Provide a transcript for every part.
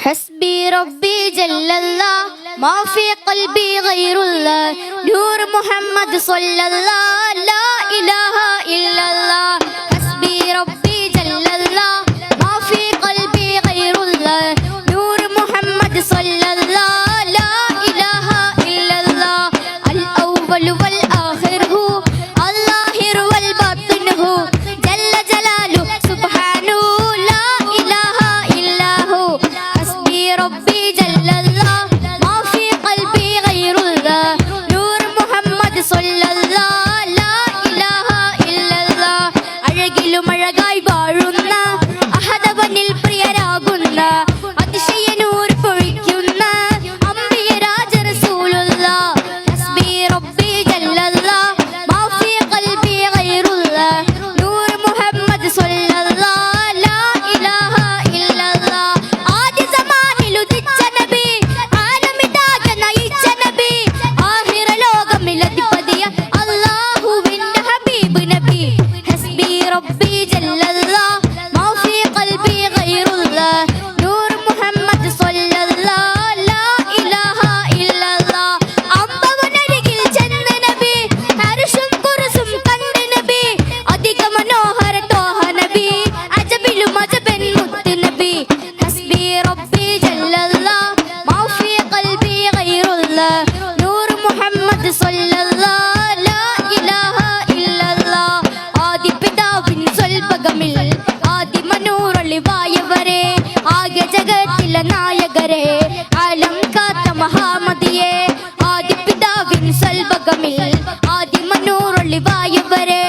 حسبي ربي جل الله ما في قلبي غير الله نور محمد صلى الله لا إله إلا الله حسبي ربي جل الله ما في قلبي غير الله نور محمد صلى الله لا إله إلا الله الأول والآخر هو الظاهر والباطن هو جل جلاله سبحانه لا إله إلا هو حسبي ربي جل الله ما في قلبي غير الله نور محمد صلى الله لا إله إلا الله അഴകിലും അഴകായി വാഴുന്ന അഹദവനിൽ പ്രിയരാകുന്ന അതിശയ നൂർ പൊഴിക്കുന്ന അംബിയ രാജ റസൂലുള്ളാഹ് ഹസ്ബി റബ്ബി ജല്ലല്ലാഹ് മാ ഫീ ഖൽബി ഗൈറുല്ലാഹ് നൂർ മുഹമ്മദ് സ്വല്ലല്ലാഹ് ലാ ഇലാഹ ഇല്ലല്ലാഹ് ആദ്യ സമാനിൽ ഉദിച്ച നബി ആലമിതാകെ നയിച്ച നബി ആഖിറ ലോകമിൽ അധിപതിയ അല്ലാഹുവിന്റെ ഹബീബ് നബി ഹസ്ബി റബ്ബി ജല്ലല്ലാഹ് മാ ഫീ ഖൽബി ഗൈറുല്ലാഹ് നൂർ മുഹമ്മദ് സ്വല്ലല്ലാഹ് ലാ ഇലാഹ ഇല്ലല്ലാഹ് അമ്പവനരികിൽ ചെന്ന നബി അർശും കുർസും കണ്ട നബി അധിക മനോഹര തോഹ നബി അജബിലും അജബൻ മുത്ത് നബി ഹസ്ബി റബ്ബി ജല്ലല്ലാഹ് മാ ഫീ ഖൽബി ഗൈറുല്ലാഹ് നൂർ മുഹമ്മദ് സ്വല്ലല്ലാഹ് ലാ ഇലാഹ ഇല്ലല്ലാഹ് ആദി പിതാവിൻ സ്വൽപകമിൽ ആദി മനൂറൊളിവായവരെ ആകെ ജഗത്തിലെ നായകരെ ആലം കാത്ത മഹാമതിയെ ആദി പിതാവിൻ സ്വൽപകമിൽ ആദി മനൂറൊളിവായവരെ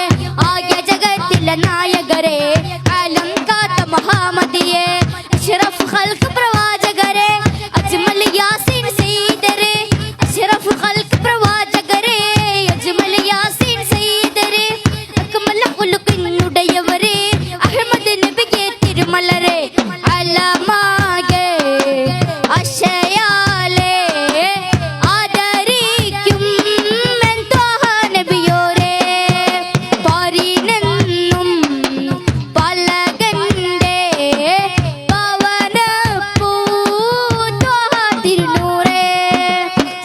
ആകെ ജഗത്തിലെ നായകരെ ആലം കാത്ത മഹാമതിയെ അഷ്റഫ് ഖൽഖ് പ്രവാചകരെ അജ്മൽ യാസീൻ സയ്യിദരെ അഷ്റഫ് ഖൽഖ് പ്രവാചകരെ അജ്മൽ യാസീൻ സയ്യിദരെ അക്മൽ ഖുലുഖിനുടയവരെ അഹ്മദ് നബിയെ തിരുമലരെ അലമാകെ അശയാലെ ആദരിക്കും മെൻ ത്വാഹ നബിയോരെ പാരിനെന്നും പലകന്റെ പവനപ്പൂ ത്വാഹ തിരുനൂറേ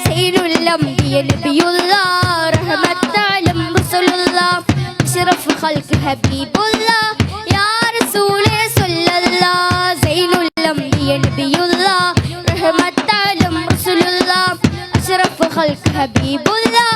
സൈനുൽ അംബിയ നബിയുല്ലാഹ് റഹ്മത്താലും റസൂലുള്ളാഹ് അഷ്റഫ് ഖൽഖ് ഹബീബുല്ലാഹ് യാ റസൂലേ സ്വല്ലല്ലാഹ് സൈനുൽ അംബിയ നബിയുല്ലാഹ് റഹ്മത്താലും റസൂലുള്ളാഹ് അഷ്റഫ് ഖൽഖ് ഹബീബുല്ലാഹ്